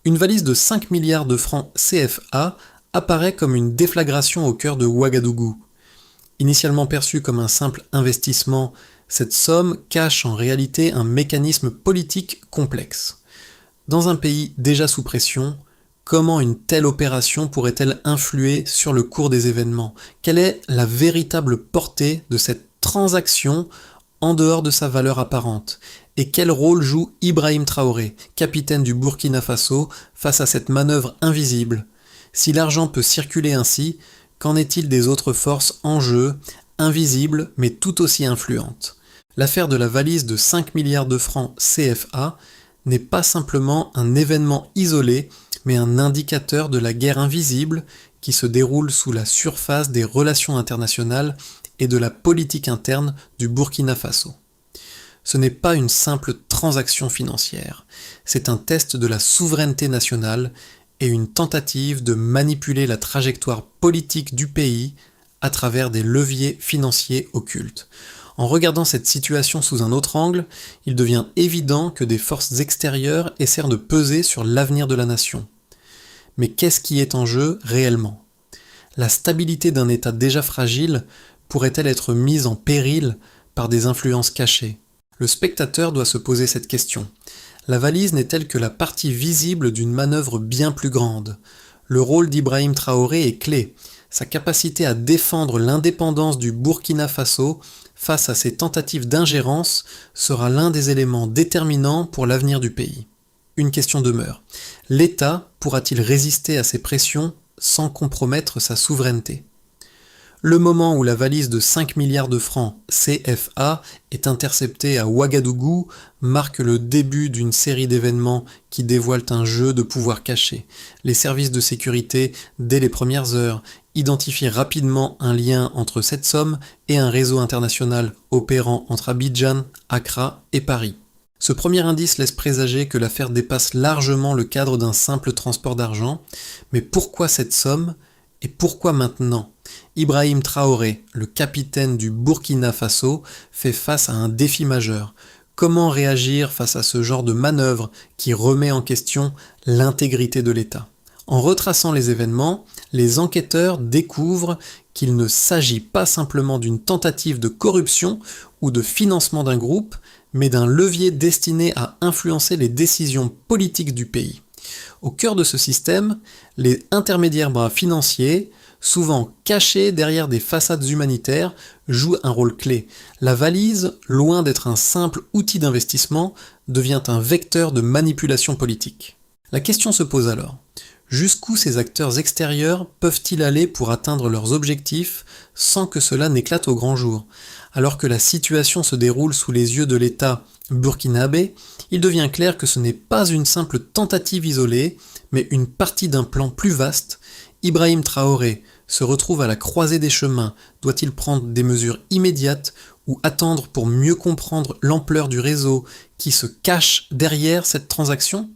Une valise de 5 milliards de francs CFA apparaît comme une déflagration au cœur de Ouagadougou. Initialement perçue comme un simple investissement, cette somme cache en réalité un mécanisme politique complexe. Dans un pays déjà sous pression, comment une telle opération pourrait-elle influer sur le cours des événements? Quelle est la véritable portée de cette transaction en dehors de sa valeur apparente? Et quel rôle joue Ibrahim Traoré, capitaine du Burkina Faso, face à cette manœuvre invisible? Si l'argent peut circuler ainsi, qu'en est-il des autres forces en jeu, invisibles mais tout aussi influentes? L'affaire de la valise de 5 milliards de francs CFA n'est pas simplement un événement isolé, mais un indicateur de la guerre invisible qui se déroule sous la surface des relations internationales et de la politique interne du Burkina Faso. Ce n'est pas une simple transaction financière, c'est un test de la souveraineté nationale et une tentative de manipuler la trajectoire politique du pays à travers des leviers financiers occultes. En regardant cette situation sous un autre angle, il devient évident que des forces extérieures essaient de peser sur l'avenir de la nation. Mais qu'est-ce qui est en jeu réellement? La stabilité d'un État déjà fragile pourrait-elle être mise en péril par des influences cachées? Le spectateur doit se poser cette question. La valise n'est-elle que la partie visible d'une manœuvre bien plus grande? Le rôle d'Ibrahim Traoré est clé. Sa capacité à défendre l'indépendance du Burkina Faso face à ces tentatives d'ingérence sera l'un des éléments déterminants pour l'avenir du pays. Une question demeure. L'État pourra-t-il résister à ces pressions sans compromettre sa souveraineté? Le moment où la valise de 5 milliards de francs CFA est interceptée à Ouagadougou marque le début d'une série d'événements qui dévoilent un jeu de pouvoir caché. Les services de sécurité, dès les premières heures, identifient rapidement un lien entre cette somme et un réseau international opérant entre Abidjan, Accra et Paris. Ce premier indice laisse présager que l'affaire dépasse largement le cadre d'un simple transport d'argent, mais pourquoi cette somme et pourquoi maintenant? Ibrahim Traoré, le capitaine du Burkina Faso, fait face à un défi majeur. Comment réagir face à ce genre de manœuvre qui remet en question l'intégrité de l'État? En retraçant les événements, les enquêteurs découvrent qu'il ne s'agit pas simplement d'une tentative de corruption ou de financement d'un groupe, mais d'un levier destiné à influencer les décisions politiques du pays. Au cœur de ce système, les intermédiaires bras financiers, souvent cachés derrière des façades humanitaires, jouent un rôle clé. La valise, loin d'être un simple outil d'investissement, devient un vecteur de manipulation politique. La question se pose alors. Jusqu'où ces acteurs extérieurs peuvent-ils aller pour atteindre leurs objectifs sans que cela n'éclate au grand jour? Alors que la situation se déroule sous les yeux de l'État burkinabé, il devient clair que ce n'est pas une simple tentative isolée, mais une partie d'un plan plus vaste. Ibrahim Traoré se retrouve à la croisée des chemins. Doit-il prendre des mesures immédiates ou attendre pour mieux comprendre l'ampleur du réseau qui se cache derrière cette transaction?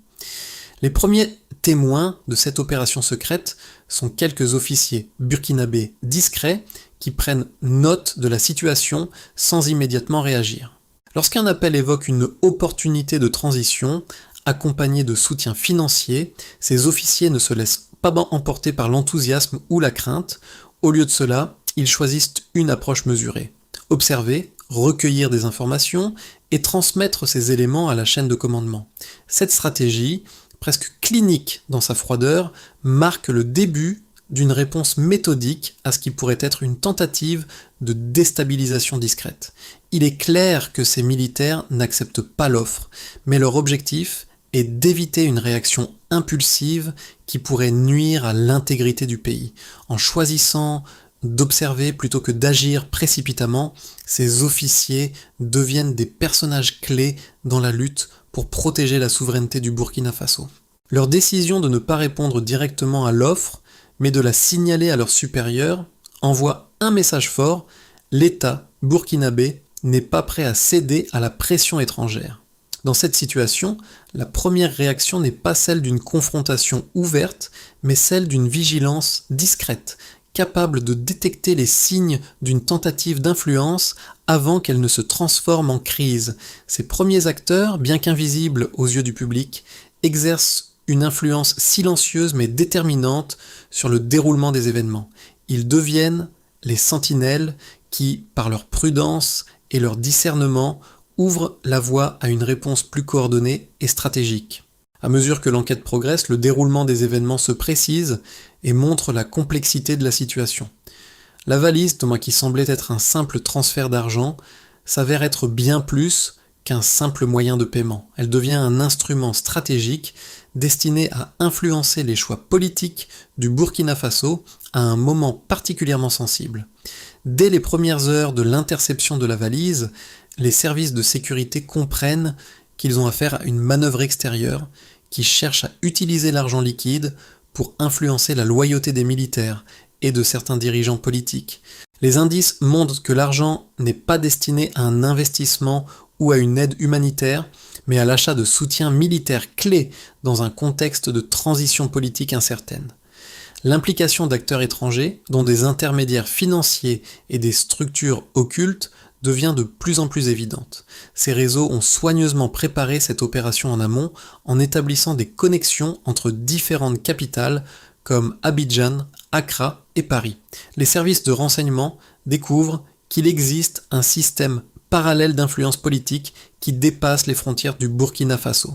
Les premiers témoins de cette opération secrète sont quelques officiers burkinabés discrets qui prennent note de la situation sans immédiatement réagir. Lorsqu'un appel évoque une opportunité de transition, accompagnée de soutien financier, ces officiers ne se laissent pas emporter par l'enthousiasme ou la crainte. Au lieu de cela, ils choisissent une approche mesurée. Observer, recueillir des informations et transmettre ces éléments à la chaîne de commandement. Cette stratégie, presque clinique dans sa froideur, marque le début d'une réponse méthodique à ce qui pourrait être une tentative de déstabilisation discrète. Il est clair que ces militaires n'acceptent pas l'offre, mais leur objectif est d'éviter une réaction impulsive qui pourrait nuire à l'intégrité du pays. En choisissant d'observer plutôt que d'agir précipitamment, ces officiers deviennent des personnages clés dans la lutte pour protéger la souveraineté du Burkina Faso. Leur décision de ne pas répondre directement à l'offre, mais de la signaler à leurs supérieurs, envoie un message fort: l'État burkinabé n'est pas prêt à céder à la pression étrangère. Dans cette situation, la première réaction n'est pas celle d'une confrontation ouverte, mais celle d'une vigilance discrète, capable de détecter les signes d'une tentative d'influence avant qu'elle ne se transforme en crise. Ces premiers acteurs, bien qu'invisibles aux yeux du public, exercent une influence silencieuse mais déterminante sur le déroulement des événements. Ils deviennent les sentinelles qui, par leur prudence et leur discernement, ouvrent la voie à une réponse plus coordonnée et stratégique. À mesure que l'enquête progresse, le déroulement des événements se précise et montre la complexité de la situation. La valise, qui semblait être un simple transfert d'argent, s'avère être bien plus qu'un simple moyen de paiement. Elle devient un instrument stratégique destiné à influencer les choix politiques du Burkina Faso à un moment particulièrement sensible. Dès les premières heures de l'interception de la valise, les services de sécurité comprennent qu'ils ont affaire à une manœuvre extérieure qui cherche à utiliser l'argent liquide pour influencer la loyauté des militaires et de certains dirigeants politiques. Les indices montrent que l'argent n'est pas destiné à un investissement ou à une aide humanitaire, mais à l'achat de soutien militaire clé dans un contexte de transition politique incertaine. L'implication d'acteurs étrangers, dont des intermédiaires financiers et des structures occultes, devient de plus en plus évidente. Ces réseaux ont soigneusement préparé cette opération en amont en établissant des connexions entre différentes capitales comme Abidjan, Accra et Paris. Les services de renseignement découvrent qu'il existe un système parallèle d'influence politique qui dépasse les frontières du Burkina Faso.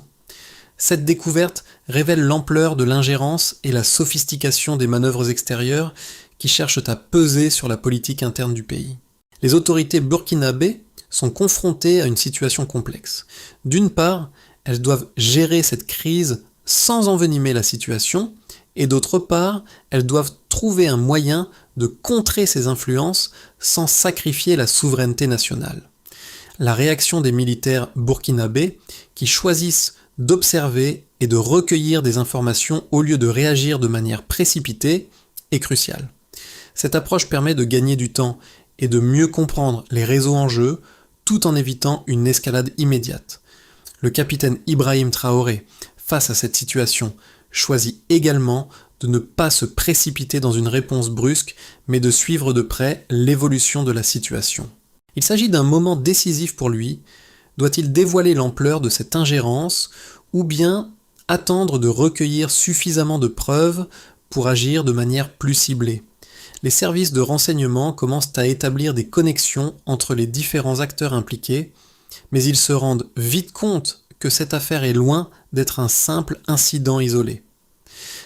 Cette découverte révèle l'ampleur de l'ingérence et la sophistication des manœuvres extérieures qui cherchent à peser sur la politique interne du pays. Les autorités burkinabées sont confrontées à une situation complexe. D'une part, elles doivent gérer cette crise sans envenimer la situation, et d'autre part, elles doivent trouver un moyen de contrer ces influences sans sacrifier la souveraineté nationale. La réaction des militaires burkinabés, qui choisissent d'observer et de recueillir des informations au lieu de réagir de manière précipitée, est cruciale. Cette approche permet de gagner du temps et de mieux comprendre les réseaux en jeu, tout en évitant une escalade immédiate. Le capitaine Ibrahim Traoré, face à cette situation, choisit également de ne pas se précipiter dans une réponse brusque, mais de suivre de près l'évolution de la situation. Il s'agit d'un moment décisif pour lui. Doit-il dévoiler l'ampleur de cette ingérence, ou bien attendre de recueillir suffisamment de preuves pour agir de manière plus ciblée ? Les services de renseignement commencent à établir des connexions entre les différents acteurs impliqués, mais ils se rendent vite compte que cette affaire est loin d'être un simple incident isolé.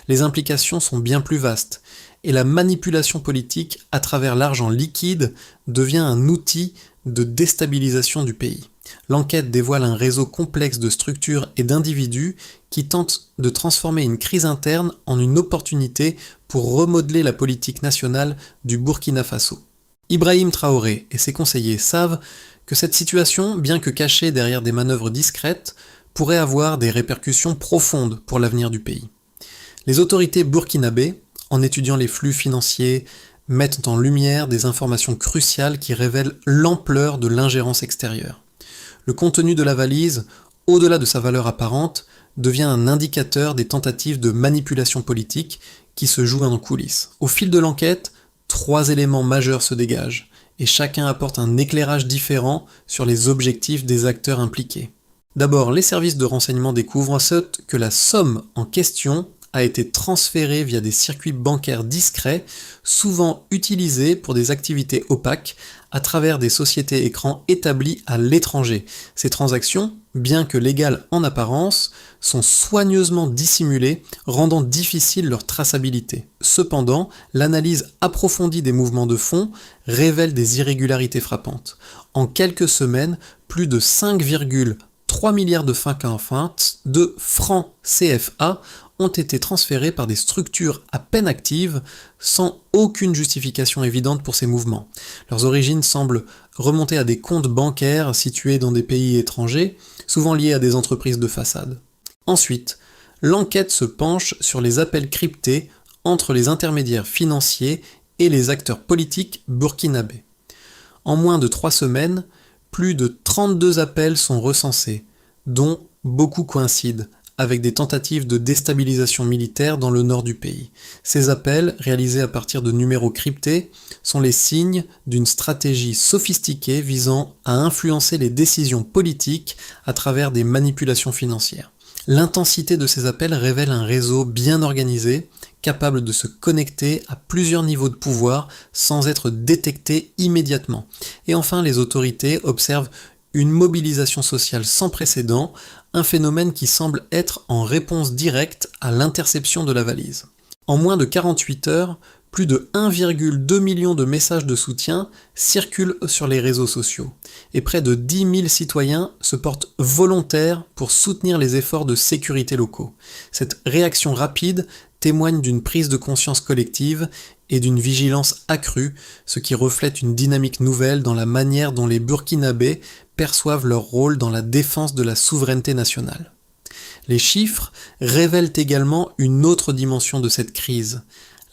Les implications sont bien plus vastes, et la manipulation politique à travers l'argent liquide devient un outil de déstabilisation du pays. L'enquête dévoile un réseau complexe de structures et d'individus qui tentent de transformer une crise interne en une opportunité pour remodeler la politique nationale du Burkina Faso. Ibrahim Traoré et ses conseillers savent que cette situation, bien que cachée derrière des manœuvres discrètes, pourrait avoir des répercussions profondes pour l'avenir du pays. Les autorités burkinabées, en étudiant les flux financiers, mettent en lumière des informations cruciales qui révèlent l'ampleur de l'ingérence extérieure. Le contenu de la valise, au-delà de sa valeur apparente, devient un indicateur des tentatives de manipulation politique qui se jouent en coulisses. Au fil de l'enquête, 3 éléments majeurs se dégagent, et chacun apporte un éclairage différent sur les objectifs des acteurs impliqués. D'abord, les services de renseignement découvrent que la somme en question a été transférée via des circuits bancaires discrets, souvent utilisés pour des activités opaques à travers des sociétés écrans établies à l'étranger. Ces transactions, bien que légales en apparence, sont soigneusement dissimulées, rendant difficile leur traçabilité. Cependant, l'analyse approfondie des mouvements de fonds révèle des irrégularités frappantes. En quelques semaines, plus de 5,3 milliards de francs CFA ont été transférés par des structures à peine actives sans aucune justification évidente pour ces mouvements. Leurs origines semblent remonter à des comptes bancaires situés dans des pays étrangers, souvent liés à des entreprises de façade. Ensuite, l'enquête se penche sur les appels cryptés entre les intermédiaires financiers et les acteurs politiques burkinabés. En moins de 3 semaines, plus de 32 appels sont recensés, dont beaucoup coïncident avec des tentatives de déstabilisation militaire dans le nord du pays. Ces appels, réalisés à partir de numéros cryptés, sont les signes d'une stratégie sophistiquée visant à influencer les décisions politiques à travers des manipulations financières. L'intensité de ces appels révèle un réseau bien organisé, capable de se connecter à plusieurs niveaux de pouvoir sans être détecté immédiatement. Et enfin, les autorités observent une mobilisation sociale sans précédent, un phénomène qui semble être en réponse directe à l'interception de la valise. En moins de 48 heures, plus de 1,2 million de messages de soutien circulent sur les réseaux sociaux et près de 10 000 citoyens se portent volontaires pour soutenir les efforts de sécurité locaux. Cette réaction rapide témoigne d'une prise de conscience collective et d'une vigilance accrue, ce qui reflète une dynamique nouvelle dans la manière dont les Burkinabés perçoivent leur rôle dans la défense de la souveraineté nationale. Les chiffres révèlent également une autre dimension de cette crise,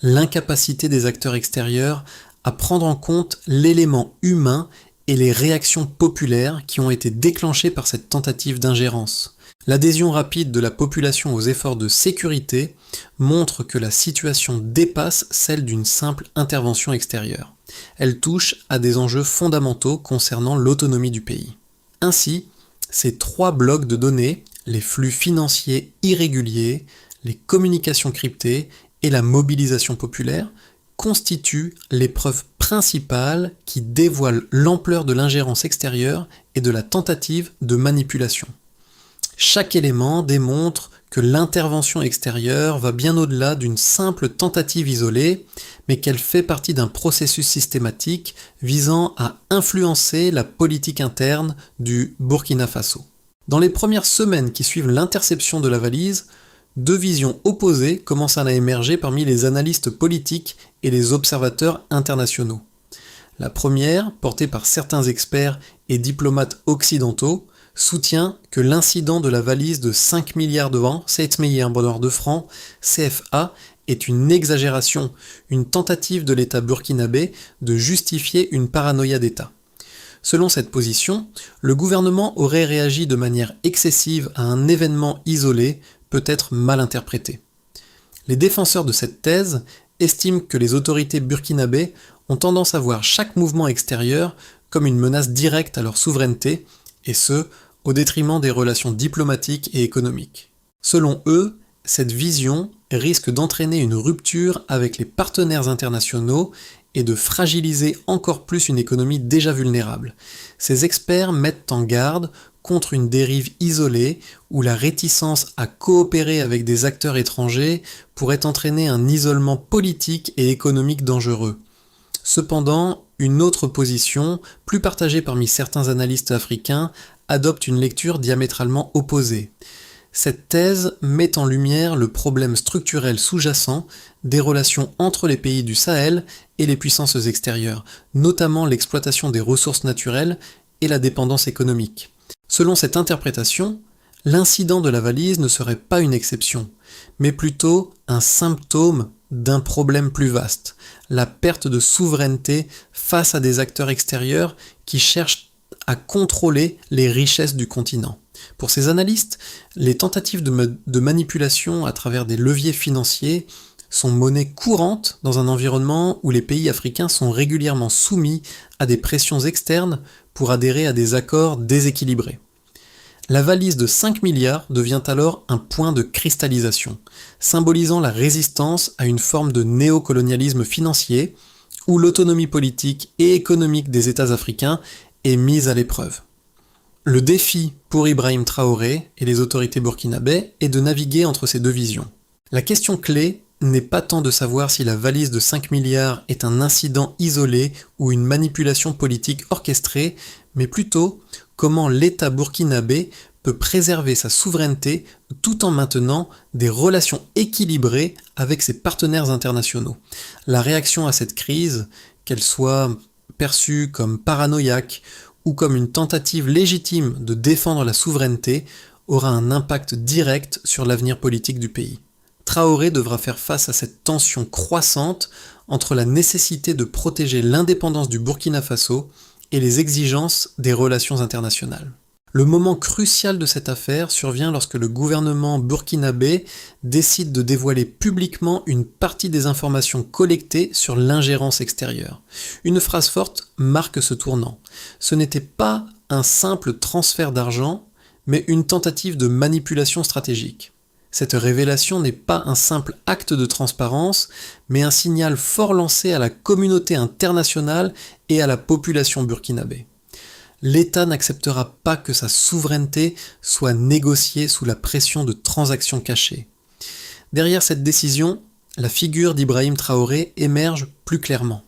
l'incapacité des acteurs extérieurs à prendre en compte l'élément humain et les réactions populaires qui ont été déclenchées par cette tentative d'ingérence. L'adhésion rapide de la population aux efforts de sécurité montre que la situation dépasse celle d'une simple intervention extérieure. Elle touche à des enjeux fondamentaux concernant l'autonomie du pays. Ainsi, ces trois blocs de données, les flux financiers irréguliers, les communications cryptées et la mobilisation populaire, constituent les preuves principales qui dévoilent l'ampleur de l'ingérence extérieure et de la tentative de manipulation. Chaque élément démontre que l'intervention extérieure va bien au-delà d'une simple tentative isolée, mais qu'elle fait partie d'un processus systématique visant à influencer la politique interne du Burkina Faso. Dans les premières semaines qui suivent l'interception de la valise, deux visions opposées commencent à émerger parmi les analystes politiques et les observateurs internationaux. La première, portée par certains experts et diplomates occidentaux, soutient que l'incident de la valise de 5 milliards de francs, 7 milliards de francs, CFA, est une exagération, une tentative de l'État burkinabé de justifier une paranoïa d'État. Selon cette position, le gouvernement aurait réagi de manière excessive à un événement isolé, peut-être mal interprété. Les défenseurs de cette thèse estiment que les autorités burkinabées ont tendance à voir chaque mouvement extérieur comme une menace directe à leur souveraineté, et ce, au détriment des relations diplomatiques et économiques. Selon eux, cette vision risque d'entraîner une rupture avec les partenaires internationaux et de fragiliser encore plus une économie déjà vulnérable. Ces experts mettent en garde contre une dérive isolée où la réticence à coopérer avec des acteurs étrangers pourrait entraîner un isolement politique et économique dangereux. Cependant, une autre position, plus partagée parmi certains analystes africains, adopte une lecture diamétralement opposée. Cette thèse met en lumière le problème structurel sous-jacent des relations entre les pays du Sahel et les puissances extérieures, notamment l'exploitation des ressources naturelles et la dépendance économique. Selon cette interprétation, l'incident de la valise ne serait pas une exception, mais plutôt un symptôme d'un problème plus vaste, la perte de souveraineté face à des acteurs extérieurs qui cherchent à contrôler les richesses du continent. Pour ces analystes, les tentatives de manipulation à travers des leviers financiers sont monnaie courante dans un environnement où les pays africains sont régulièrement soumis à des pressions externes pour adhérer à des accords déséquilibrés. La valise de 5 milliards devient alors un point de cristallisation, symbolisant la résistance à une forme de néocolonialisme financier où l'autonomie politique et économique des États africains est mise à l'épreuve. Le défi pour Ibrahim Traoré et les autorités burkinabées est de naviguer entre ces deux visions. La question clé n'est pas tant de savoir si la valise de 5 milliards est un incident isolé ou une manipulation politique orchestrée, mais plutôt comment l'État burkinabé peut préserver sa souveraineté tout en maintenant des relations équilibrées avec ses partenaires internationaux. La réaction à cette crise, qu'elle soit perçue comme paranoïaque ou comme une tentative légitime de défendre la souveraineté, aura un impact direct sur l'avenir politique du pays. Traoré devra faire face à cette tension croissante entre la nécessité de protéger l'indépendance du Burkina Faso et les exigences des relations internationales. Le moment crucial de cette affaire survient lorsque le gouvernement burkinabé décide de dévoiler publiquement une partie des informations collectées sur l'ingérence extérieure. Une phrase forte marque ce tournant. Ce n'était pas un simple transfert d'argent, mais une tentative de manipulation stratégique. Cette révélation n'est pas un simple acte de transparence, mais un signal fort lancé à la communauté internationale et à la population burkinabé. L'État n'acceptera pas que sa souveraineté soit négociée sous la pression de transactions cachées. Derrière cette décision, la figure d'Ibrahim Traoré émerge plus clairement.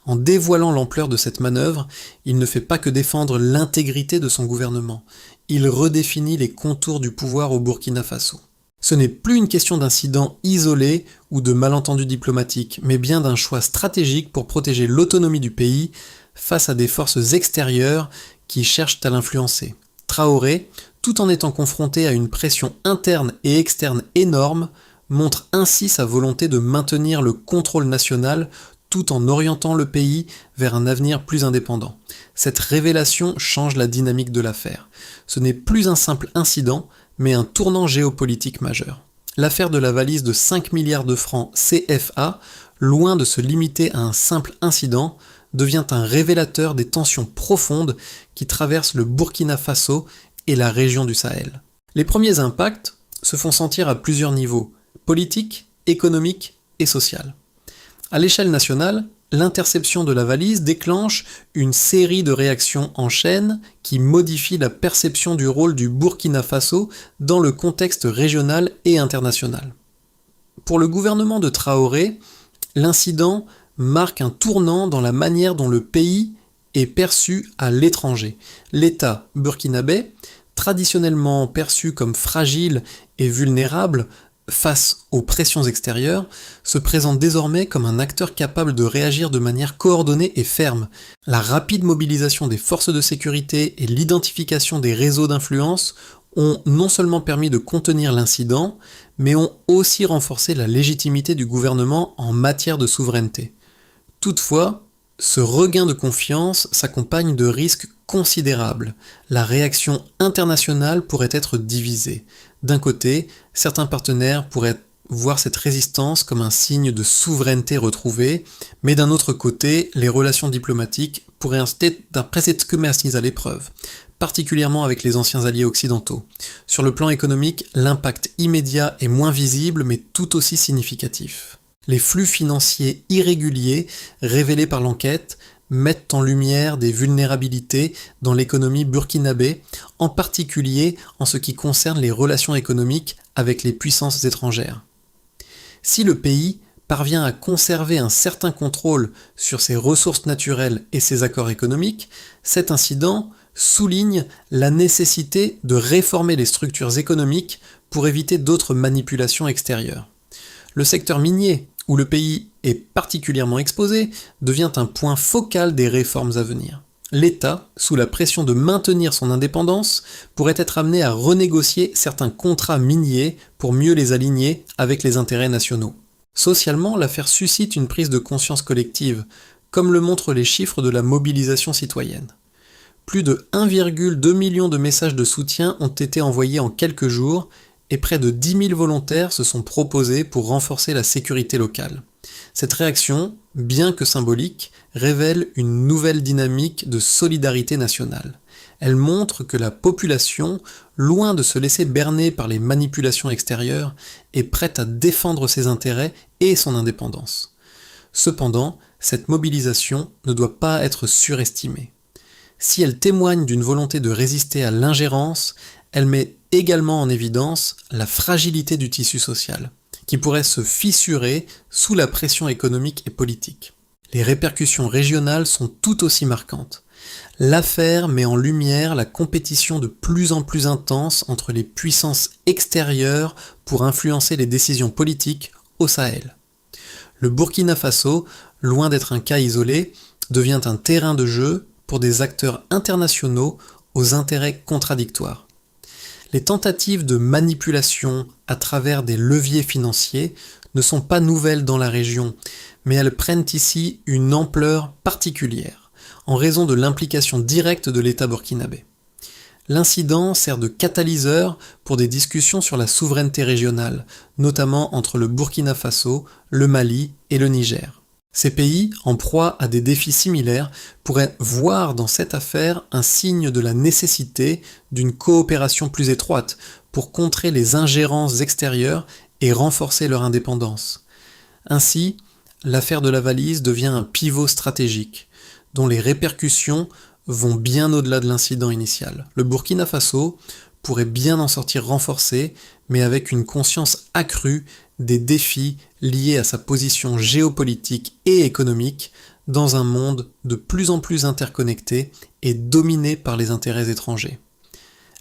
En dévoilant l'ampleur de cette manœuvre, il ne fait pas que défendre l'intégrité de son gouvernement, il redéfinit les contours du pouvoir au Burkina Faso. Ce n'est plus une question d'incident isolé ou de malentendu diplomatique, mais bien d'un choix stratégique pour protéger l'autonomie du pays face à des forces extérieures qui cherchent à l'influencer. Traoré, tout en étant confronté à une pression interne et externe énorme, montre ainsi sa volonté de maintenir le contrôle national tout en orientant le pays vers un avenir plus indépendant. Cette révélation change la dynamique de l'affaire. Ce n'est plus un simple incident, mais un tournant géopolitique majeur. L'affaire de la valise de 5 milliards de francs CFA, loin de se limiter à un simple incident, devient un révélateur des tensions profondes qui traversent le Burkina Faso et la région du Sahel. Les premiers impacts se font sentir à plusieurs niveaux, politique, économique et social. À l'échelle nationale, l'interception de la valise déclenche une série de réactions en chaîne qui modifient la perception du rôle du Burkina Faso dans le contexte régional et international. Pour le gouvernement de Traoré, l'incident marque un tournant dans la manière dont le pays est perçu à l'étranger. L'État burkinabé, traditionnellement perçu comme fragile et vulnérable face aux pressions extérieures, se présente désormais comme un acteur capable de réagir de manière coordonnée et ferme. La rapide mobilisation des forces de sécurité et l'identification des réseaux d'influence ont non seulement permis de contenir l'incident, mais ont aussi renforcé la légitimité du gouvernement en matière de souveraineté. Toutefois, ce regain de confiance s'accompagne de risques considérables. La réaction internationale pourrait être divisée. D'un côté, certains partenaires pourraient voir cette résistance comme un signe de souveraineté retrouvée, mais d'un autre côté, les relations diplomatiques pourraient inciter d'un presque à l'épreuve, particulièrement avec les anciens alliés occidentaux. Sur le plan économique, l'impact immédiat est moins visible, mais tout aussi significatif. Les flux financiers irréguliers révélés par l'enquête mettent en lumière des vulnérabilités dans l'économie burkinabé, en particulier en ce qui concerne les relations économiques avec les puissances étrangères. Si le pays parvient à conserver un certain contrôle sur ses ressources naturelles et ses accords économiques, cet incident souligne la nécessité de réformer les structures économiques pour éviter d'autres manipulations extérieures. Le secteur minier, où le pays est particulièrement exposé, devient un point focal des réformes à venir. L'État, sous la pression de maintenir son indépendance, pourrait être amené à renégocier certains contrats miniers pour mieux les aligner avec les intérêts nationaux. Socialement, l'affaire suscite une prise de conscience collective, comme le montrent les chiffres de la mobilisation citoyenne. Plus de 1,2 million de messages de soutien ont été envoyés en quelques jours, et près de 10 000 volontaires se sont proposés pour renforcer la sécurité locale. Cette réaction, bien que symbolique, révèle une nouvelle dynamique de solidarité nationale. Elle montre que la population, loin de se laisser berner par les manipulations extérieures, est prête à défendre ses intérêts et son indépendance. Cependant, cette mobilisation ne doit pas être surestimée. Si elle témoigne d'une volonté de résister à l'ingérence, elle met également en évidence la fragilité du tissu social, qui pourrait se fissurer sous la pression économique et politique. Les répercussions régionales sont tout aussi marquantes. L'affaire met en lumière la compétition de plus en plus intense entre les puissances extérieures pour influencer les décisions politiques au Sahel. Le Burkina Faso, loin d'être un cas isolé, devient un terrain de jeu pour des acteurs internationaux aux intérêts contradictoires. Les tentatives de manipulation à travers des leviers financiers ne sont pas nouvelles dans la région, mais elles prennent ici une ampleur particulière, en raison de l'implication directe de l'État burkinabé. L'incident sert de catalyseur pour des discussions sur la souveraineté régionale, notamment entre le Burkina Faso, le Mali et le Niger. Ces pays, en proie à des défis similaires, pourraient voir dans cette affaire un signe de la nécessité d'une coopération plus étroite pour contrer les ingérences extérieures et renforcer leur indépendance. Ainsi, l'affaire de la valise devient un pivot stratégique, dont les répercussions vont bien au-delà de l'incident initial. Le Burkina Faso pourrait bien en sortir renforcé, mais avec une conscience accrue des défis liés à sa position géopolitique et économique dans un monde de plus en plus interconnecté et dominé par les intérêts étrangers.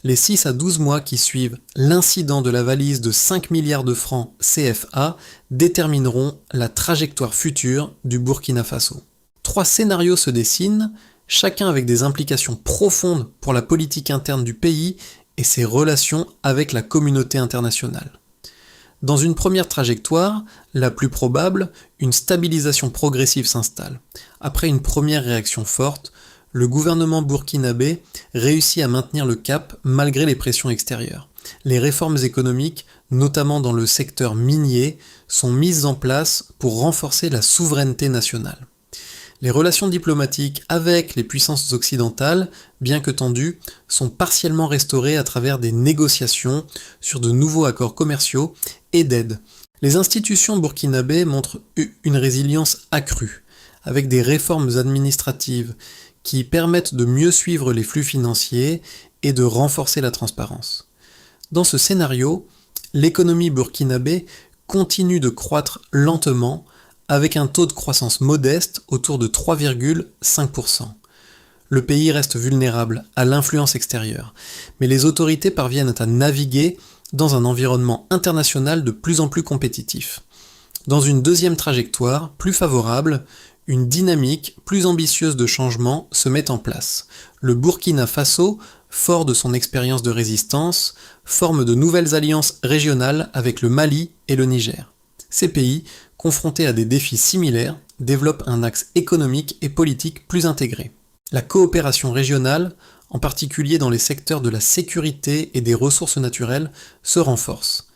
Les 6 à 12 mois qui suivent l'incident de la valise de 5 milliards de francs CFA détermineront la trajectoire future du Burkina Faso. 3 scénarios se dessinent, chacun avec des implications profondes pour la politique interne du pays et ses relations avec la communauté internationale. Dans une première trajectoire, la plus probable, une stabilisation progressive s'installe. Après une première réaction forte, le gouvernement burkinabé réussit à maintenir le cap malgré les pressions extérieures. Les réformes économiques, notamment dans le secteur minier, sont mises en place pour renforcer la souveraineté nationale. Les relations diplomatiques avec les puissances occidentales, bien que tendues, sont partiellement restaurées à travers des négociations sur de nouveaux accords commerciaux et d'aide. Les institutions burkinabées montrent une résilience accrue, avec des réformes administratives qui permettent de mieux suivre les flux financiers et de renforcer la transparence. Dans ce scénario, l'économie burkinabé continue de croître lentement avec un taux de croissance modeste autour de 3,5%. Le pays reste vulnérable à l'influence extérieure, mais les autorités parviennent à naviguer dans un environnement international de plus en plus compétitif. Dans une deuxième trajectoire, plus favorable, une dynamique plus ambitieuse de changement se met en place. Le Burkina Faso, fort de son expérience de résistance, forme de nouvelles alliances régionales avec le Mali et le Niger. Ces pays, confrontés à des défis similaires, développent un axe économique et politique plus intégré. La coopération régionale, en particulier dans les secteurs de la sécurité et des ressources naturelles, se renforce.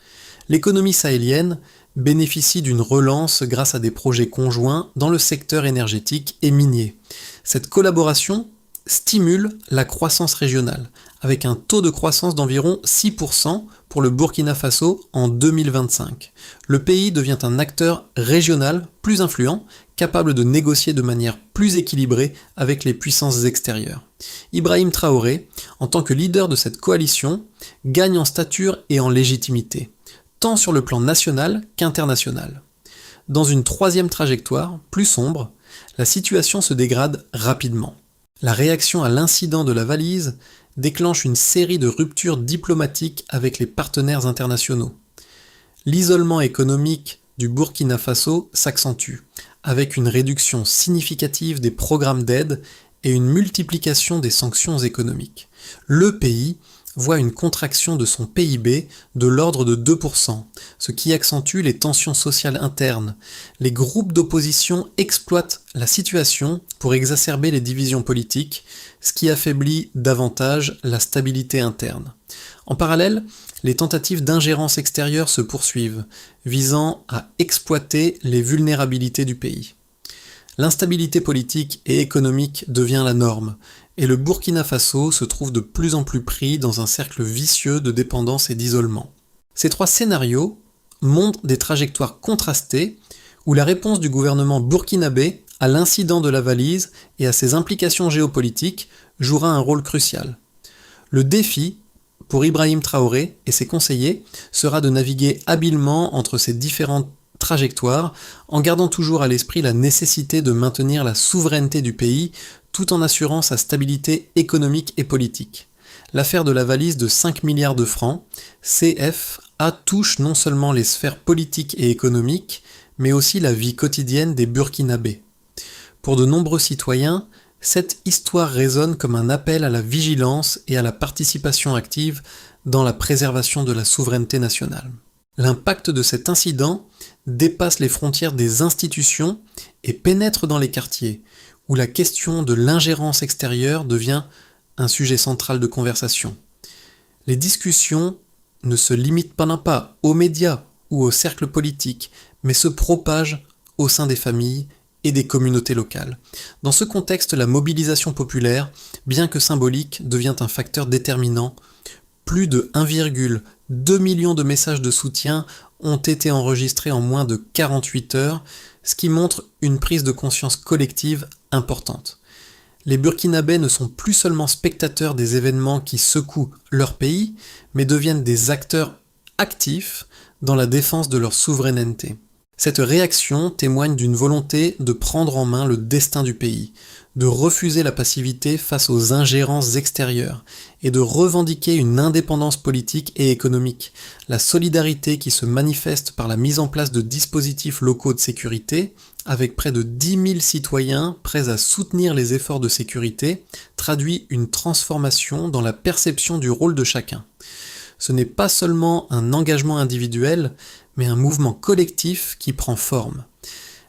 L'économie sahélienne bénéficie d'une relance grâce à des projets conjoints dans le secteur énergétique et minier. Cette collaboration stimule la croissance régionale, avec un taux de croissance d'environ 6% pour le Burkina Faso en 2025. Le pays devient un acteur régional plus influent, capable de négocier de manière plus équilibrée avec les puissances extérieures. Ibrahim Traoré, en tant que leader de cette coalition, gagne en stature et en légitimité, tant sur le plan national qu'international. Dans une troisième trajectoire, plus sombre, la situation se dégrade rapidement. La réaction à l'incident de la valise déclenche une série de ruptures diplomatiques avec les partenaires internationaux. L'isolement économique du Burkina Faso s'accentue, avec une réduction significative des programmes d'aide et une multiplication des sanctions économiques. Le pays voit une contraction de son PIB de l'ordre de 2%, ce qui accentue les tensions sociales internes. Les groupes d'opposition exploitent la situation pour exacerber les divisions politiques, ce qui affaiblit davantage la stabilité interne. En parallèle, les tentatives d'ingérence extérieure se poursuivent, visant à exploiter les vulnérabilités du pays. L'instabilité politique et économique devient la norme, et le Burkina Faso se trouve de plus en plus pris dans un cercle vicieux de dépendance et d'isolement. Ces 3 scénarios montrent des trajectoires contrastées où la réponse du gouvernement burkinabé à l'incident de la valise et à ses implications géopolitiques jouera un rôle crucial. Le défi, pour Ibrahim Traoré et ses conseillers, sera de naviguer habilement entre ces différentes trajectoires en gardant toujours à l'esprit la nécessité de maintenir la souveraineté du pays tout en assurant sa stabilité économique et politique. L'affaire de la valise de 5 milliards de francs, CFA, touche non seulement les sphères politiques et économiques, mais aussi la vie quotidienne des Burkinabés. Pour de nombreux citoyens, cette histoire résonne comme un appel à la vigilance et à la participation active dans la préservation de la souveraineté nationale. L'impact de cet incident dépasse les frontières des institutions et pénètre dans les quartiers, où la question de l'ingérence extérieure devient un sujet central de conversation. Les discussions ne se limitent pas aux médias ou aux cercles politiques, mais se propagent au sein des familles et des communautés locales. Dans ce contexte, la mobilisation populaire, bien que symbolique, devient un facteur déterminant. Plus de 1,2 million de messages de soutien ont été enregistrés en moins de 48 heures, ce qui montre une prise de conscience collective importante. Les Burkinabés ne sont plus seulement spectateurs des événements qui secouent leur pays, mais deviennent des acteurs actifs dans la défense de leur souveraineté. Cette réaction témoigne d'une volonté de prendre en main le destin du pays, de refuser la passivité face aux ingérences extérieures et de revendiquer une indépendance politique et économique. La solidarité qui se manifeste par la mise en place de dispositifs locaux de sécurité, avec près de 10 000 citoyens prêts à soutenir les efforts de sécurité, traduit une transformation dans la perception du rôle de chacun. Ce n'est pas seulement un engagement individuel, mais un mouvement collectif qui prend forme.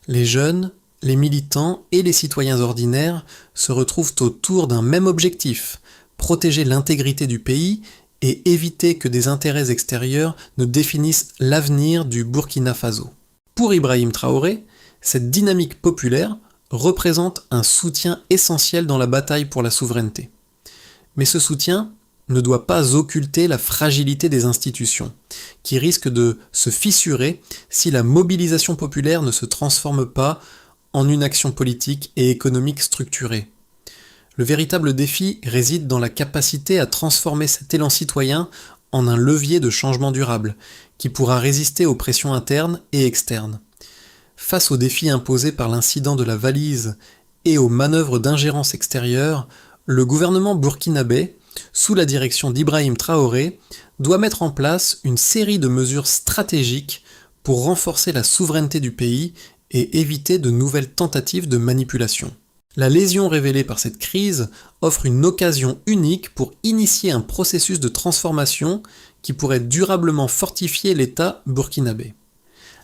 Les jeunes, les militants et les citoyens ordinaires se retrouvent autour d'un même objectif, protéger l'intégrité du pays et éviter que des intérêts extérieurs ne définissent l'avenir du Burkina Faso. Pour Ibrahim Traoré, cette dynamique populaire représente un soutien essentiel dans la bataille pour la souveraineté. Mais ce soutien ne doit pas occulter la fragilité des institutions, qui risquent de se fissurer si la mobilisation populaire ne se transforme pas en une action politique et économique structurée. Le véritable défi réside dans la capacité à transformer cet élan citoyen en un levier de changement durable, qui pourra résister aux pressions internes et externes. Face aux défis imposés par l'incident de la valise et aux manœuvres d'ingérence extérieure, le gouvernement burkinabé, sous la direction d'Ibrahim Traoré, doit mettre en place une série de mesures stratégiques pour renforcer la souveraineté du pays et éviter de nouvelles tentatives de manipulation. La lésion révélée par cette crise offre une occasion unique pour initier un processus de transformation qui pourrait durablement fortifier l'État burkinabé.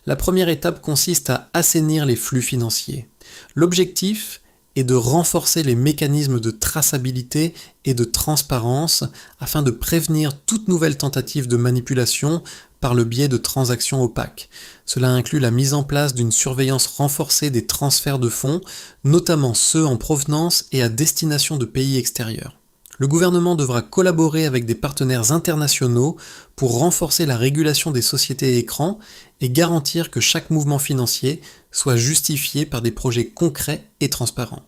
La première étape consiste à assainir les flux financiers. L'objectif est de renforcer les mécanismes de traçabilité et de transparence afin de prévenir toute nouvelle tentative de manipulation par le biais de transactions opaques. Cela inclut la mise en place d'une surveillance renforcée des transferts de fonds, notamment ceux en provenance et à destination de pays extérieurs. Le gouvernement devra collaborer avec des partenaires internationaux pour renforcer la régulation des sociétés écrans et garantir que chaque mouvement financier soit justifié par des projets concrets et transparents.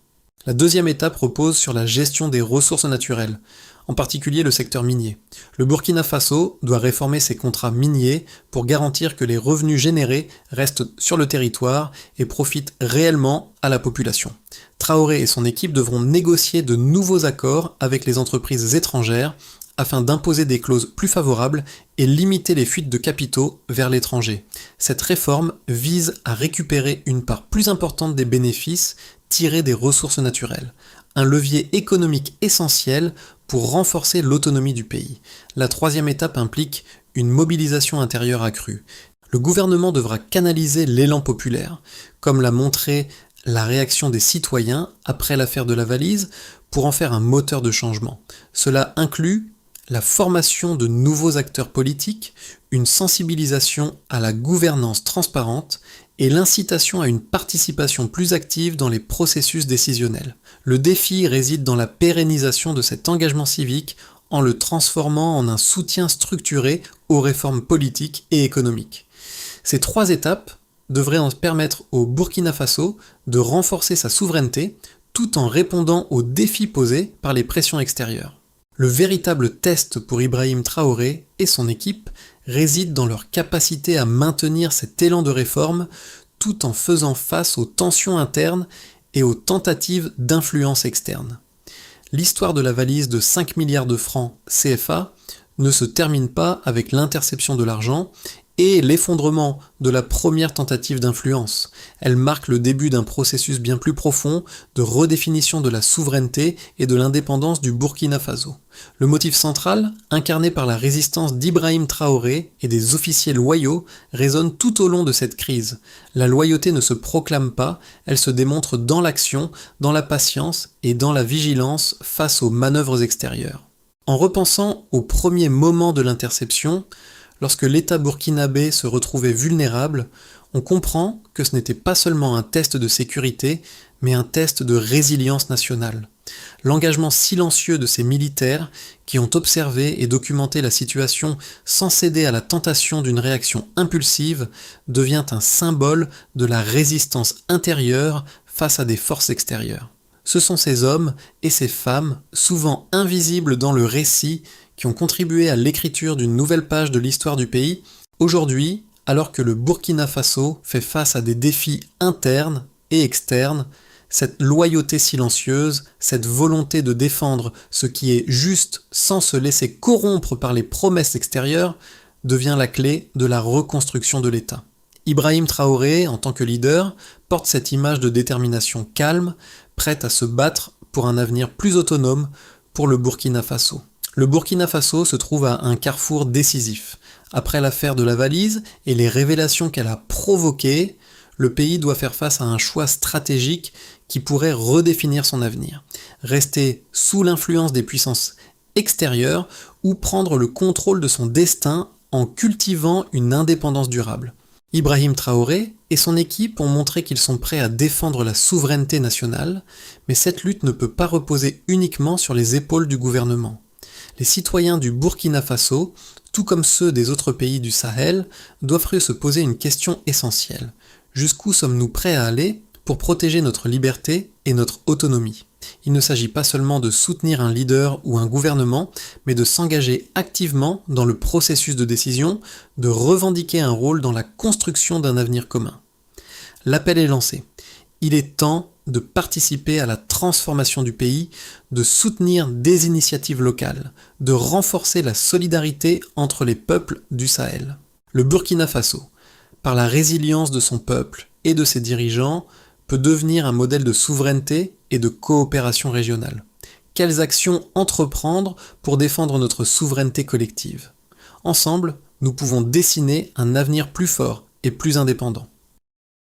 La deuxième étape repose sur la gestion des ressources naturelles, en particulier le secteur minier. Le Burkina Faso doit réformer ses contrats miniers pour garantir que les revenus générés restent sur le territoire et profitent réellement à la population. Traoré et son équipe devront négocier de nouveaux accords avec les entreprises étrangères afin d'imposer des clauses plus favorables et limiter les fuites de capitaux vers l'étranger. Cette réforme vise à récupérer une part plus importante des bénéfices tirés des ressources naturelles, un levier économique essentiel pour renforcer l'autonomie du pays. La troisième étape implique une mobilisation intérieure accrue. Le gouvernement devra canaliser l'élan populaire, comme l'a montré la réaction des citoyens après l'affaire de la valise, pour en faire un moteur de changement. Cela inclut la formation de nouveaux acteurs politiques, une sensibilisation à la gouvernance transparente et l'incitation à une participation plus active dans les processus décisionnels. Le défi réside dans la pérennisation de cet engagement civique en le transformant en un soutien structuré aux réformes politiques et économiques. Ces trois étapes devraient en permettre au Burkina Faso de renforcer sa souveraineté tout en répondant aux défis posés par les pressions extérieures. Le véritable test pour Ibrahim Traoré et son équipe réside dans leur capacité à maintenir cet élan de réforme tout en faisant face aux tensions internes et aux tentatives d'influence externe. L'histoire de la valise de 5 milliards de francs CFA ne se termine pas avec l'interception de l'argent et l'effondrement de la première tentative d'influence. Elle marque le début d'un processus bien plus profond de redéfinition de la souveraineté et de l'indépendance du Burkina Faso. Le motif central, incarné par la résistance d'Ibrahim Traoré et des officiers loyaux, résonne tout au long de cette crise. La loyauté ne se proclame pas, elle se démontre dans l'action, dans la patience et dans la vigilance face aux manœuvres extérieures. En repensant aux premiers moments de l'interception, Lorsque l'État burkinabé se retrouvait vulnérable, on comprend que ce n'était pas seulement un test de sécurité, mais un test de résilience nationale. L'engagement silencieux de ces militaires qui ont observé et documenté la situation sans céder à la tentation d'une réaction impulsive devient un symbole de la résistance intérieure face à des forces extérieures. Ce sont ces hommes et ces femmes, souvent invisibles dans le récit, qui ont contribué à l'écriture d'une nouvelle page de l'histoire du pays. Aujourd'hui, alors que le Burkina Faso fait face à des défis internes et externes, cette loyauté silencieuse, cette volonté de défendre ce qui est juste sans se laisser corrompre par les promesses extérieures, devient la clé de la reconstruction de l'État. Ibrahim Traoré, en tant que leader, porte cette image de détermination calme, prête à se battre pour un avenir plus autonome pour le Burkina Faso. Le Burkina Faso se trouve à un carrefour décisif. Après l'affaire de la valise et les révélations qu'elle a provoquées, le pays doit faire face à un choix stratégique qui pourrait redéfinir son avenir. Rester sous l'influence des puissances extérieures ou prendre le contrôle de son destin en cultivant une indépendance durable. Ibrahim Traoré et son équipe ont montré qu'ils sont prêts à défendre la souveraineté nationale, mais cette lutte ne peut pas reposer uniquement sur les épaules du gouvernement. Les citoyens du Burkina Faso, tout comme ceux des autres pays du Sahel, doivent se poser une question essentielle. Jusqu'où sommes-nous prêts à aller pour protéger notre liberté et notre autonomie ? Il ne s'agit pas seulement de soutenir un leader ou un gouvernement, mais de s'engager activement dans le processus de décision, de revendiquer un rôle dans la construction d'un avenir commun. L'appel est lancé. Il est temps de participer à la transformation du pays, de soutenir des initiatives locales, de renforcer la solidarité entre les peuples du Sahel. Le Burkina Faso, par la résilience de son peuple et de ses dirigeants, peut devenir un modèle de souveraineté et de coopération régionale. Quelles actions entreprendre pour défendre notre souveraineté collective ? Ensemble, nous pouvons dessiner un avenir plus fort et plus indépendant.